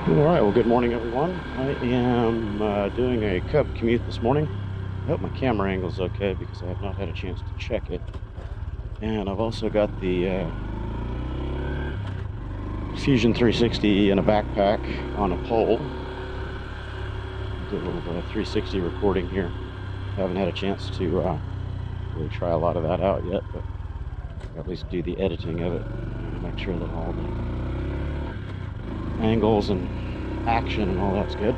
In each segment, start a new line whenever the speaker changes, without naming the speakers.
All right, well, good morning, everyone. I am doing a Cub commute this morning. I hope my camera angle is okay because I have not had a chance to check it. And I've also got the Fusion 360 in a backpack on a pole. Do a little 360 recording here. I haven't had a chance to really try a lot of that out yet, but at least do the editing of it. Make sure that all the angles and action and all that's good.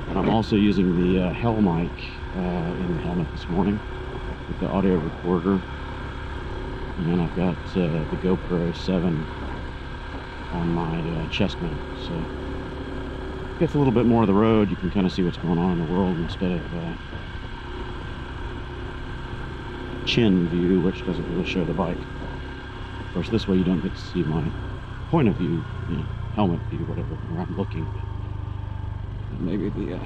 And I'm also using the Helmic in the helmet this morning with the audio recorder, and then I've got the GoPro 7 on my chest mount, so it gets a little bit more of the road. You can kind of see what's going on in the world instead of chin view, which doesn't really show the bike. Of course, this way you don't get to see my point of view, you know, helmet view, whatever, where I'm looking. But maybe the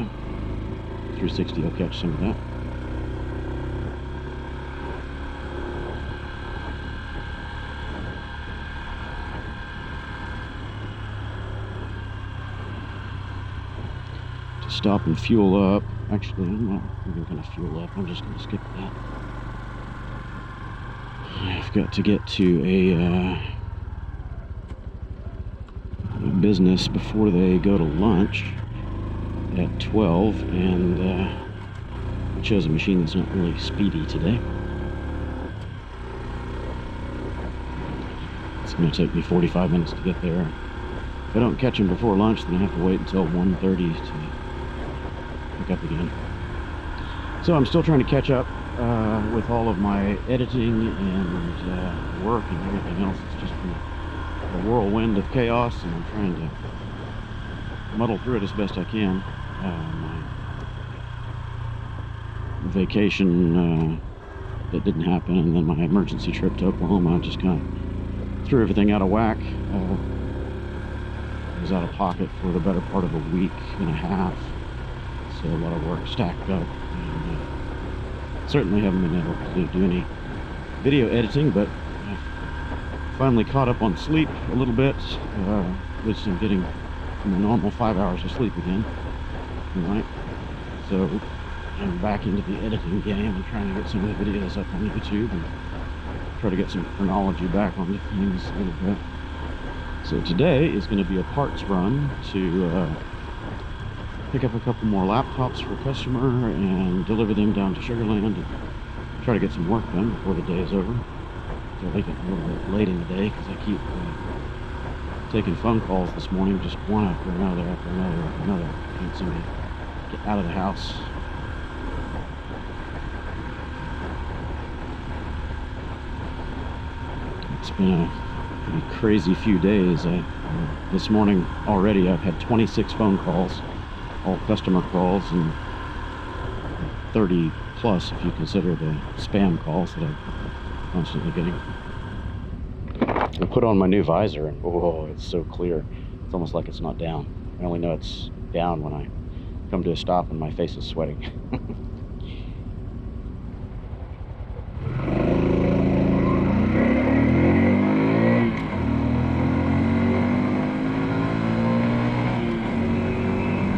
360 will catch some of that. To stop and fuel up. Actually, I'm not even going to fuel up. I'm just going to skip that. I've got to get to a business before they go to lunch at 12, and I chose a machine that's not really speedy today. It's going to take me 45 minutes to get there. If I don't catch them before lunch, then I have to wait until 1:30 to pick up again. So I'm still trying to catch up with all of my editing and work and everything else. It's just been a whirlwind of chaos, and I'm trying to muddle through it as best I can. My vacation that didn't happen, and then my emergency trip to Oklahoma just kind of threw everything out of whack. I was out of pocket for the better part of a week and a half, so a lot of work stacked up, and certainly haven't been able to do any video editing, but I finally caught up on sleep a little bit, which I'm getting from a normal 5 hours of sleep again tonight. So I'm back into the editing game and trying to get some of the videos up on YouTube and try to get some chronology back on the things a little bit. So today is going to be a parts run to pick up a couple more laptops for a customer and deliver them down to Sugar Land and try to get some work done before the day is over. So I think it's a little bit late in the day because I keep taking phone calls this morning, just one after another after another after another. Can't seem to get out of the house. It's been a pretty crazy few days. This morning already I've had 26 phone calls, all customer calls, and 30 plus if you consider the spam calls that I'm constantly getting. I put on my new visor and oh, it's so clear. It's almost like it's not down. I only know it's down when I come to a stop and my face is sweating.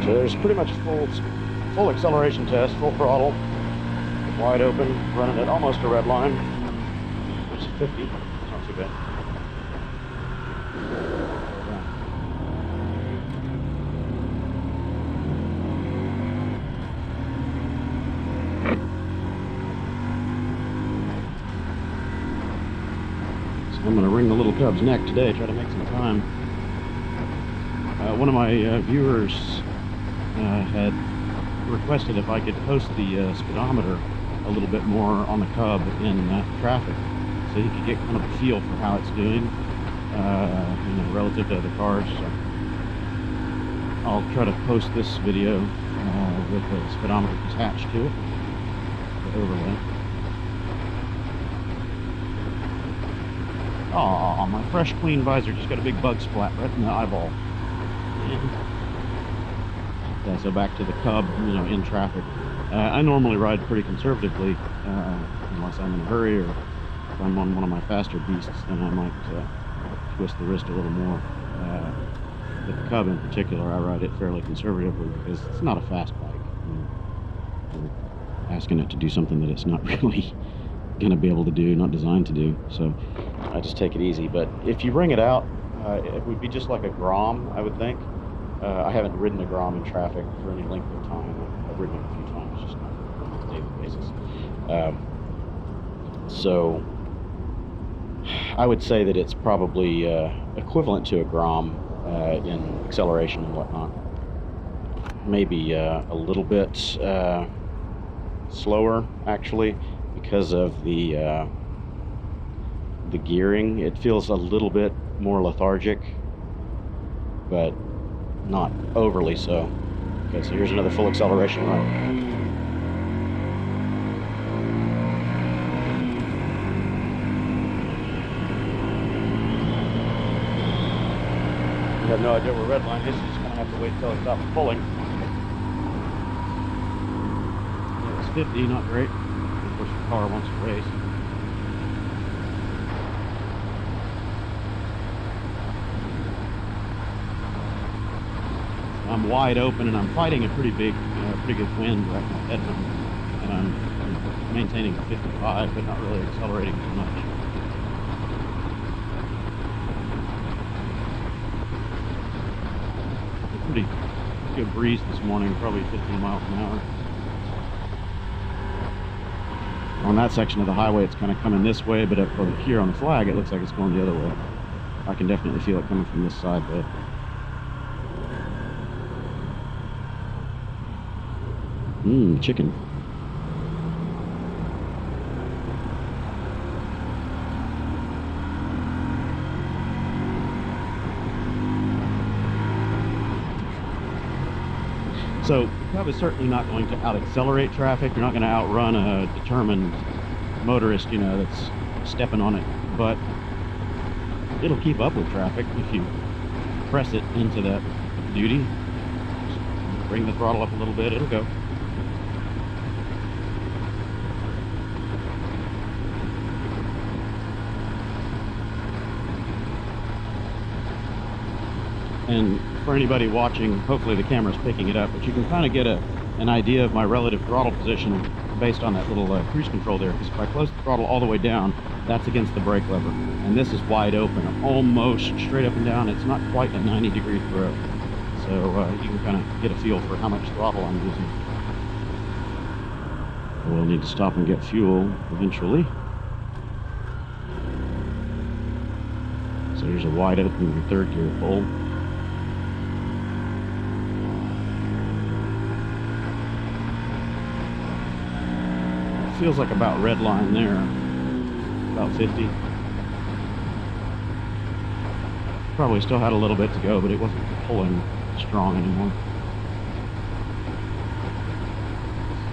So there's pretty much a full acceleration test, full throttle, wide open, running at almost a red line. There's 50, it's not too bad. So I'm going to wring the little cub's neck today, try to make some time. One of my viewers had requested if I could post the speedometer a little bit more on the Cub in traffic, so you could get kind of a feel for how it's doing, you know, relative to other cars. So I'll try to post this video with the speedometer attached to it, the overlay. Oh, my fresh, clean visor just got a big bug splat right in the eyeball. Yeah, so back to the Cub, you know, in traffic. I normally ride pretty conservatively, unless I'm in a hurry or if I'm on one of my faster beasts, then I might twist the wrist a little more. With the Cub in particular, I ride it fairly conservatively because it's not a fast bike. We're asking it to do something that it's not really going to be able to do, not designed to do. So I just take it easy. But if you bring it out, it would be just like a Grom, I would think. I haven't ridden a Grom in traffic for any length of time. I've ridden it a few times, just not on a daily basis. So I would say that it's probably equivalent to a Grom in acceleration and whatnot. Maybe a little bit slower, actually, because of the gearing. It feels a little bit more lethargic, but not overly so. Okay, so here's another full acceleration run. I have no idea where redline is, so just gonna have to wait till it stops pulling. Yeah, it's 50, not great. Of course, the car wants to race. I'm wide open and I'm fighting a pretty good wind right now, headwind, and I'm maintaining 55, but not really accelerating too much. Pretty good breeze this morning, probably 15 miles an hour. On that section of the highway, it's kind of coming this way, but up here on the flag, it looks like it's going the other way. I can definitely feel it coming from this side, though. Chicken. So the Cub is certainly not going to out-accelerate traffic. You're not going to outrun a determined motorist, you know, that's stepping on it. But it'll keep up with traffic if you press it into that duty. Just bring the throttle up a little bit, it'll go. And for anybody watching, hopefully the camera's picking it up, but you can kind of get an idea of my relative throttle position based on that little cruise control there, because if I close the throttle all the way down, that's against the brake lever, and this is wide open, almost straight up and down. It's not quite a 90-degree throw, so you can kind of get a feel for how much throttle I'm using. We'll need to stop and get fuel eventually. So here's a wide open third gear pull. Feels like about red line there, about 50. Probably still had a little bit to go, but it wasn't pulling strong anymore.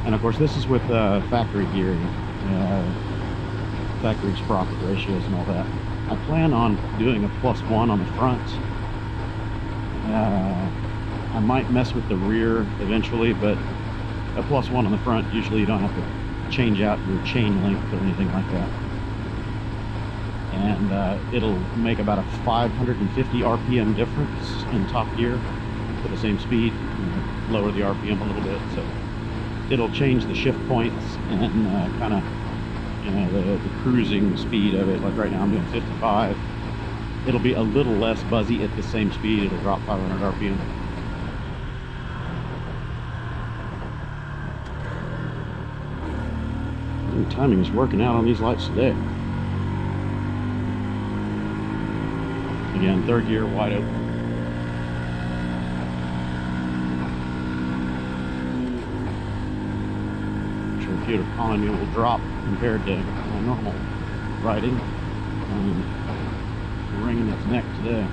And of course, this is with factory gearing, factory sprocket ratios and all that. I plan on doing a +1 on the front. I might mess with the rear eventually, but a +1 on the front, usually you don't have to change out your chain length or anything like that, and it'll make about a 550 RPM difference in top gear for the same speed. Lower the RPM a little bit, so it'll change the shift points and kind of, you know, the cruising speed of it. Like right now I'm doing 55. It'll be a little less buzzy at the same speed. It'll drop 500 RPM. Timing is working out on these lights today. Again, third gear, wide open. I'm sure fuel economy will drop compared to normal riding. Wringing its neck today.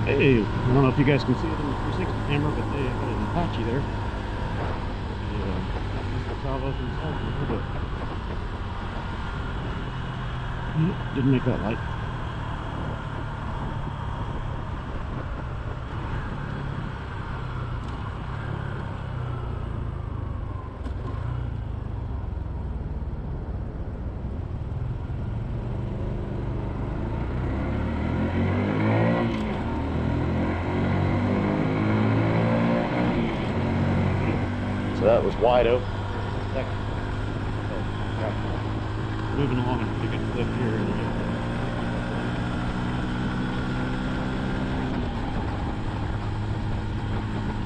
Hey, I don't know if you guys can see it in the 360 camera, but they got an Apache there. Didn't make that light. so that was wide open. Second. So, moving along a pretty good clip here.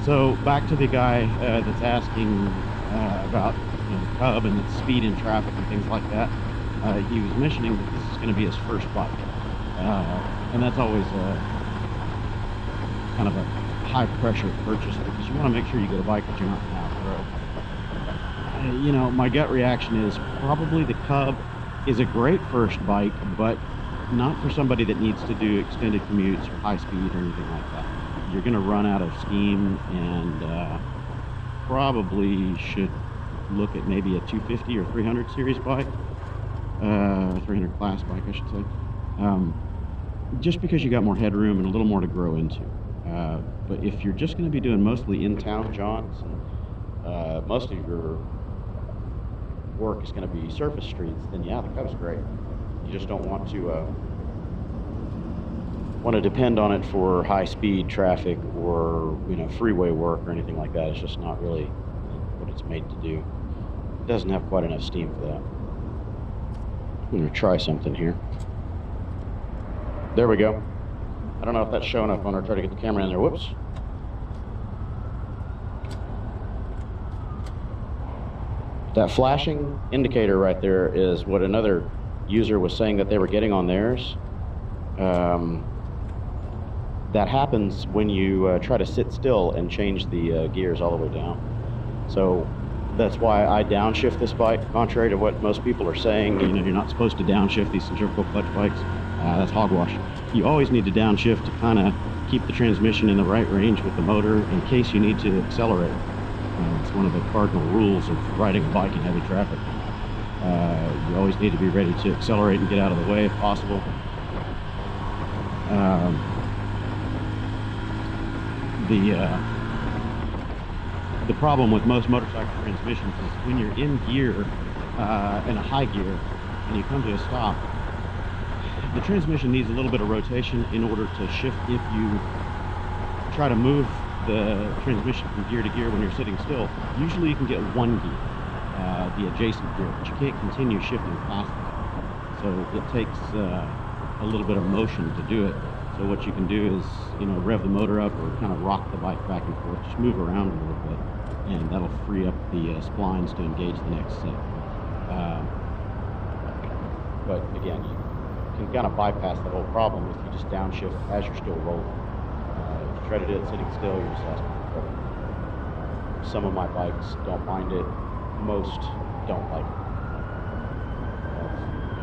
So back to the guy that's asking about the Cub and its speed in traffic and things like that. He was mentioning that this is going to be his first bike, and that's always kind of a high pressure purchase because you want to make sure you get a bike that you're not going to outgrow. You know, my gut reaction is probably the Cub is a great first bike, but not for somebody that needs to do extended commutes or high speed or anything like that. You're going to run out of steam, and probably should look at maybe a 250 or 300 series bike, 300 class bike I should say, just because you got more headroom and a little more to grow into. But if you're just going to be doing mostly in-town jaunts, and most of your work is going to be surface streets, then yeah, the Cub's great. You just don't want to depend on it for high-speed traffic or, you know, freeway work or anything like that. It's just not really what it's made to do. It doesn't have quite enough steam for that. I'm going to try something here. There we go. I don't know if that's showing up when I try to get the camera in there. Whoops. That flashing indicator right there is what another user was saying that they were getting on theirs. That happens when you try to sit still and change the gears all the way down. So that's why I downshift this bike, contrary to what most people are saying. You know, you're not supposed to downshift these centrifugal clutch bikes. That's hogwash. You always need to downshift to kind of keep the transmission in the right range with the motor in case you need to accelerate. It's one of the cardinal rules of riding a bike in heavy traffic. You always need to be ready to accelerate and get out of the way if possible. The problem with most motorcycle transmissions is when you're in gear, in a high gear, and you come to a stop, the transmission needs a little bit of rotation in order to shift. If you try to move the transmission from gear to gear when you're sitting still, usually you can get one gear, the adjacent gear, but you can't continue shifting past it. So it takes a little bit of motion to do it. So what you can do is, you know, rev the motor up or kind of rock the bike back and forth, just move around a little bit, and that'll free up the splines to engage the next set. But again, you can kind of bypass the whole problem if you just downshift as you're still rolling. If you try to do it sitting still, you're just asking for trouble. Some of my bikes don't mind it, most don't like it.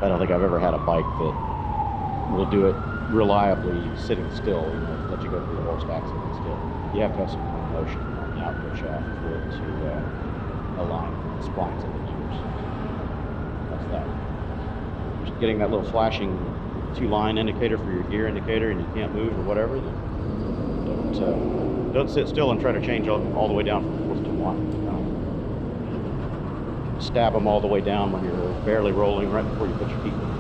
I don't think I've ever had a bike that will do it reliably sitting still, you know, let you go through the whole stack sitting still. You have to have some kind of motion on the output shaft for it to align the splines and the gears. That's that. Just getting that little flashing 2-line indicator for your gear indicator and you can't move or whatever, then don't sit still and try to change all the way down from 4th to 1. Stab them all the way down when you're barely rolling right before you put your feet in.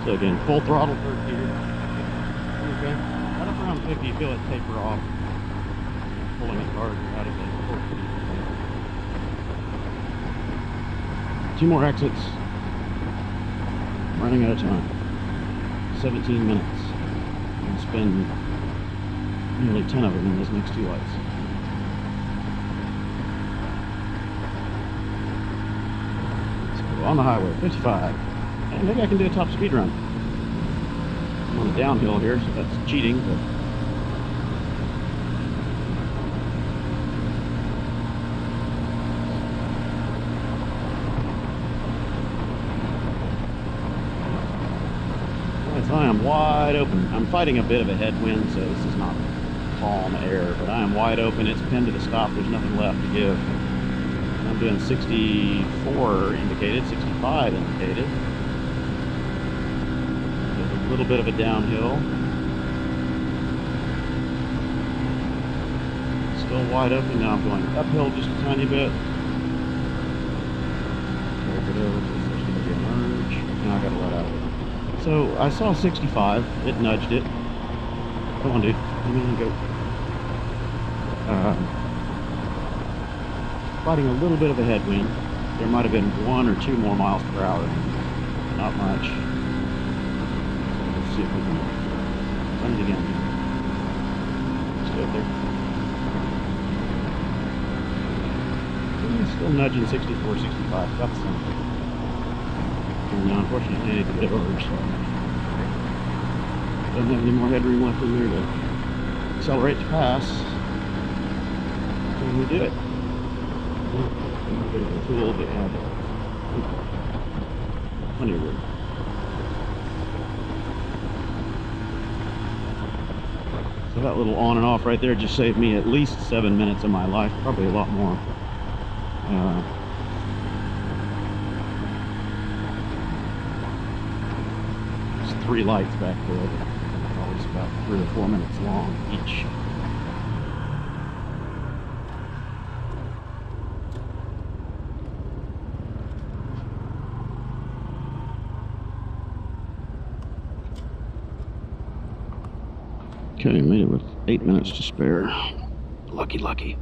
So again, full throttle, 3rd gear. Okay. Right up around 50, you feel it taper off. Pulling it hard out of the 4th gear. 2 more exits. I'm running out of time. 17 minutes. I'll spend nearly 10 of them in those next 2 lights. So on the highway, 55. And maybe I can do a top speed run. I'm on a downhill here, so that's cheating, but yes, I am wide open. I'm fighting a bit of a headwind, so this is not calm air, but I am wide open. It's pinned to the stop. There's nothing left to give. I'm doing 64 indicated, 65 indicated. A little bit of a downhill. Still wide open. Now I'm going uphill just a tiny bit. Hold it over. There's going to be a merge. Now I got to let out. So I saw 65. It nudged it. Come on, dude. Let me go. Fighting a little bit of a headwind. There might have been 1 or 2 more miles per hour. Not much. Let's see if we can run it again. Let's go there. Still nudging 64, 65. About the same. And unfortunately, I need to get over. So don't have any more headroom left in there to accelerate to pass. When we do it. A bit of a tool, but yeah, plenty of room. So that little on and off right there just saved me at least 7 minutes of my life, probably a lot more. There's 3 lights back there. They're always about 3 or 4 minutes long each. Okay, made it with 8 minutes to spare. Lucky, lucky.